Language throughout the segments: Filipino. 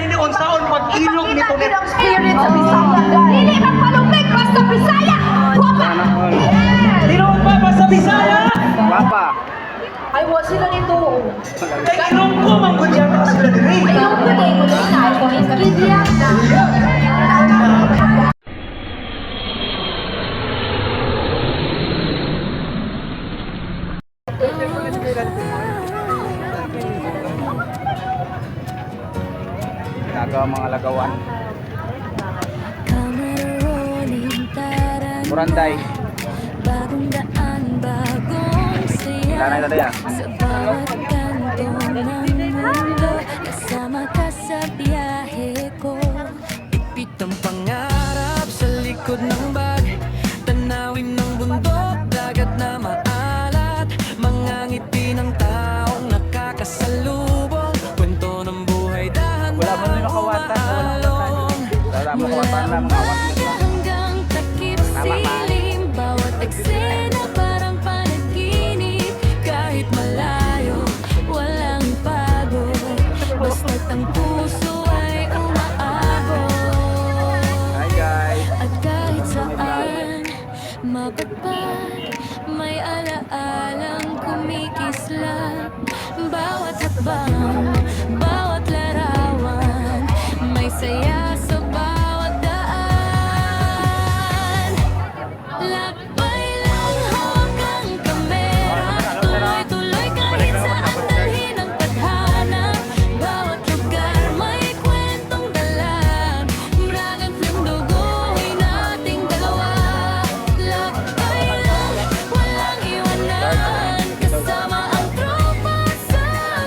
ini unsaon pag-ilog nito ni Ang spirit sa Bisaya, guys. Dili man palumig basta Bisaya. Guwapa. Tinuod pa ba sa Bisaya? Guwapa. Ay, wa sila nito. Kay ilonggo man gud yata sila diri. Ayaw ko na yung mga na. Ito is Kidia. Ginagawa mga lagawan. Muranday. Bagong daan, bagong saya. Lanay na daya. Sa bawat kanto ng mundo, kasama ka sa biyahe ko. Ipit ang pangarap sa likod ng bag. Tanawin ng bundok, dagat na maalat. Mga ngiti ng taong nakakasalubong. Kwento ng buhay, dahan-dahan Wala mo nila kawatan. Wala mo kawatan lang. Mga awat nila. Hanggang takip silim, bawat eksena parang panaginip. Kahit malayo, walang pagod. Basta't ang puso ay umaabot. Hi guys. At kahit saan mapadpad, may alaalang kumikislap. Bawat hakbang, bawat larawan, may saya sa bawat daan. Lakbay lang, hawak ang kamera, tuloy-tuloy kahit saan dalhin ang tadhana. Bawat lugar may kwentong dala, bragang film duguhin nating dalawa. Lakbay lang, walang iwanan, kasama ang tropa sa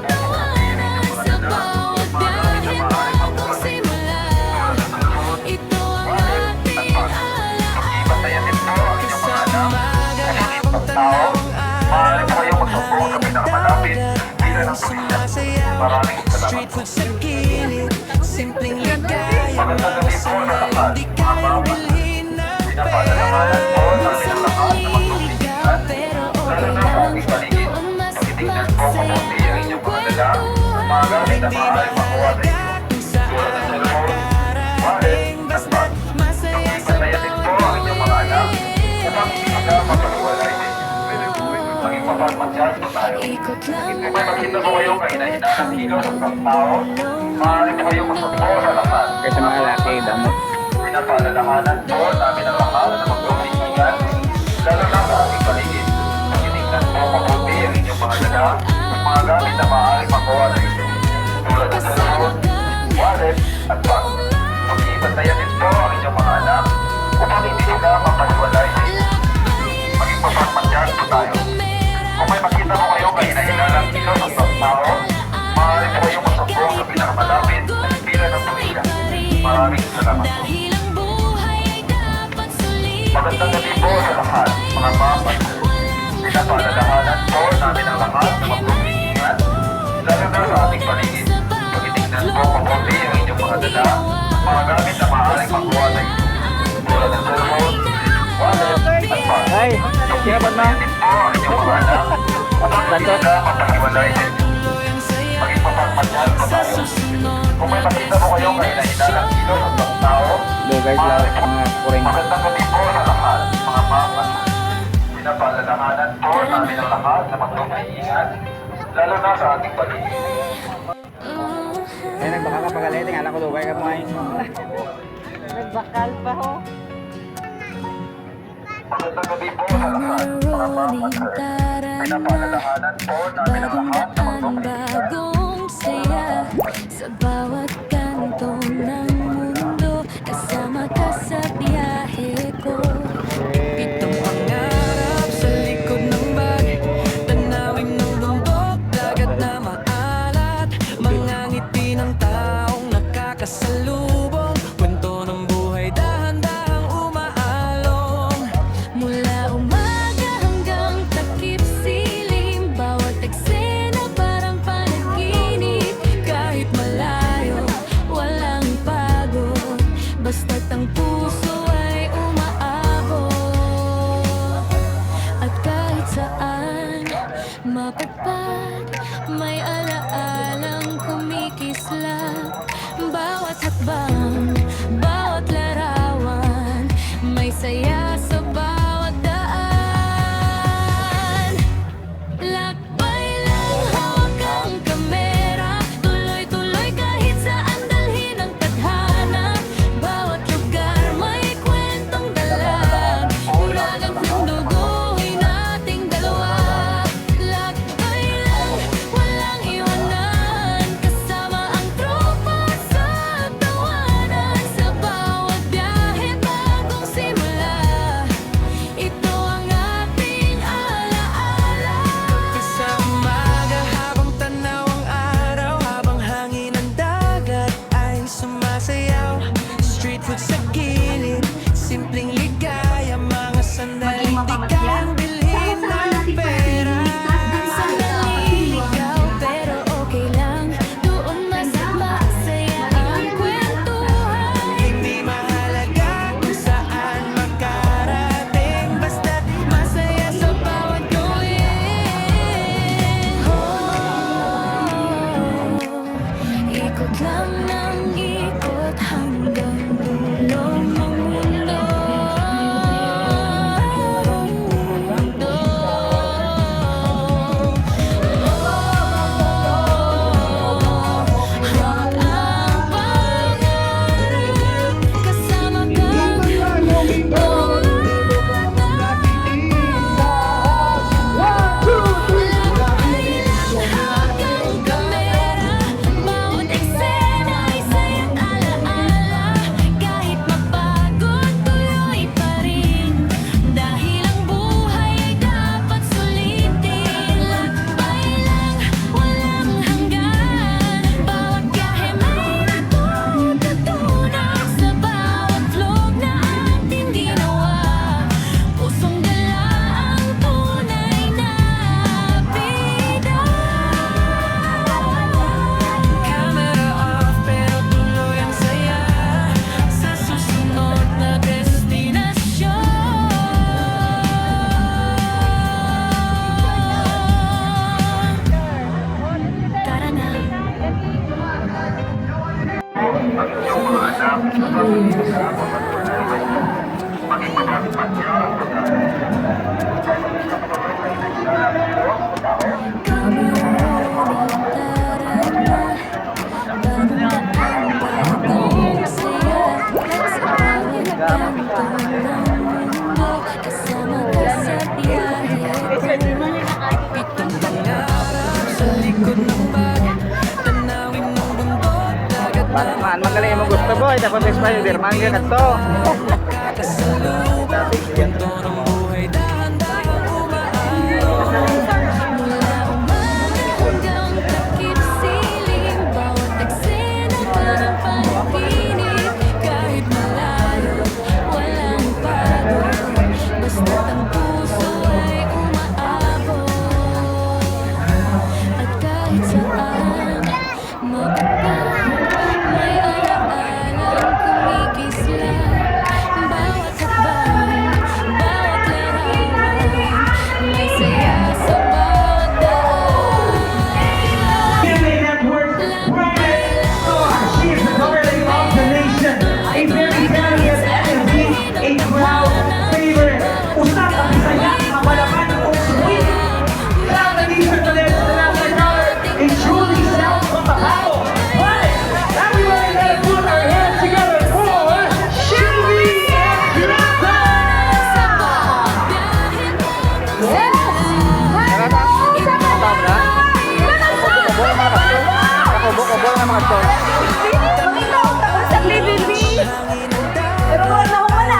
tawanan. Sa bawat biyahe bagong simula, ito ang ating alaala. Kasama habang tanawang araw, mahalin dagat, ang sumasaya. Street food sa gilid, simpleng ligaya, mga sandal, di kayang bilhin ng pera. Minsan naliligaw, pero okay lang. Doon mas masaya ang kwentuhan. Hindi mahalaga kung saan nakarating, basta't masaya sa bawat ikot lang Kaysa mga laki, damo. Pinapaalalahanan po namin ang lahat na magpapaligigan, lalo na sa ating paligid. Pakitignan po mabuti ang inyong mga dala, mga gamit na maaaring makuha na ito. Tulad ng cellphone, wallet, at bag. Pag-iibantayan din po ang inyong mga anak upang hindi sila mapaniwalay sa inyo. Maging mapagmatyan po tayo. Kung may makita mo kayo kayo na hinalang ito sa isang tao, maaari po kayong masambong sa pinakamalapit na himpilan ng tuwigan. Maraming salamat po. Dahil ang buhay ay dapat sulitin. Magandang gabi po sa lahat, mga papat. Pinapaalalahanan po namin ang lahat na magpapaligigan, lalo na sa ating paligid. Pakitignan po mabuti ang inyong mga dala, mga gamit na maaaring makuha na ito. Tulad ng cellphone, wallet, at bag. Hi. Kaya ba na? Din po ang inyong mga anak, upang hindi sila mapahiwalay sa inyo. Maging mapagmatyan po tayo. Kung may makita mo kayo kayo na hinalang ilo sa isang tao, Hello guys, lahat mga kuring. magandang gabi po sa lahat, mga papat. Pinapaalalahanan po namin ang lahat na magpapaligigan, lalo na sa ating paligid. Eh, nagbaka ka pagalitin. Alam ko dugay ka mo ay. Nagbakal pa ho. Magandang gabi po sa lahat, mga papat. Pinapaalalahanan po namin ang Bagong lahat na daan, magpapaligigan. bagong saya. Sa bawat kanto ng mundo, kasama ka sa biyahe ko. Pitong pangarap sa likod ng bag. Tanawin ng bundok, dagat na maalat. Mga ngiti ng taong nakakasalubong. Kwento ng buhay, dahan-dahang umaalong. Mula umaga hanggang takip silim, bawat eksena parang panaginip. Kahit malayo, walang pagod, basta't ang puso ay umaabot. At kahit saan mapadpad, may alaalang kumikislap. Bawat hakbang, bawat larawan, may saya sa bawat daan. Lakbay lang, hawak ang kamera, tuloy-tuloy kahit saan dalhin ang tadhana. Bawat lugar may kwentong dala, ulagang ng duguin nating dalawa. Lakbay lang, walang iwanan, kasama ang tropa sa tawanan. Sa bawat biyahe bagong simula, ito ang ating alaala. Sa umaga habang tanaw ang araw, habang hangin ang dagat ay sumasayaw. Street food sa gilid, simpleng ligaya, mga sandaling di kayang bilhin ng pera. Sandaling ikaw pero okay lang, doon mas masaya ang kwentuhan. Hindi mahalaga kung saan makarating, basta't masaya sa bawat gawin. Ikot lang ng ikot hanggang dulo ng mundo. Hawak ang pangarap, kasama kang Lakbay lang, hawak ang kamera, bawat eksena ay saya't alaala. Kahit mapagod, tuloy pa rin, dahil ang buhay ay dapat sulitin. Lakbay lang, walang hanggan, bawat biyahe may natututunan. Sa bawat vlog na ating ginawa, pusong dala ang tunay na bida. Camera off pero tuloy ang saya sa susunod na destinasyon. Tara na. Ang inyong mga anak, maging mapagpat niya ang pag-aaral. Kasama ka sa biyahe. Pitong pangarap sa likod ng bag, tanawin ng bundok, dagat na Man, magaling mo gusto boy, dapat Spider-Man ka to. nakakasalubong. Kwento ng buhay, dahan-dahan umaaraw. Mula umaga hanggang takip siling, bawat eksena parang panaginip. Kahit malayo, walang pagod, basta't ang puso ay umaabot. At kahit saan mapunta, may alaala kumikislap. Bawat hakbang, bawat larawan, may saya sa bawat daan. Network, Brian Star. She is the darling of the nation. A very valiant energy, a crowd favorite. Usap ang Bisaya, ang malaman ng sweet. Lang na di sa talit sa national color, a truly sound from the battle. But everybody let's put our hands together for Shelby and Grata! Kubo na mga to. Pero wala akong wala.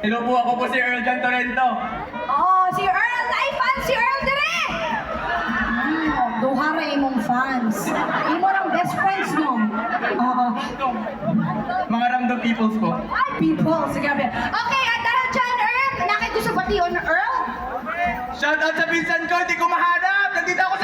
Hello po, ako po si Earl Jan Torrento. Oh, si Earl! Ay, fan si Earl dire! Duha ra imong fans. Imo lang best friends mo. Oo. Mga random peoples po. Ay, people. Sige, abi. Okay, at dahil dyan, Earl, nakay gusto bation, Earl? Shout out sa pinsan ko, hindi ko mahanap! Nandito ako sa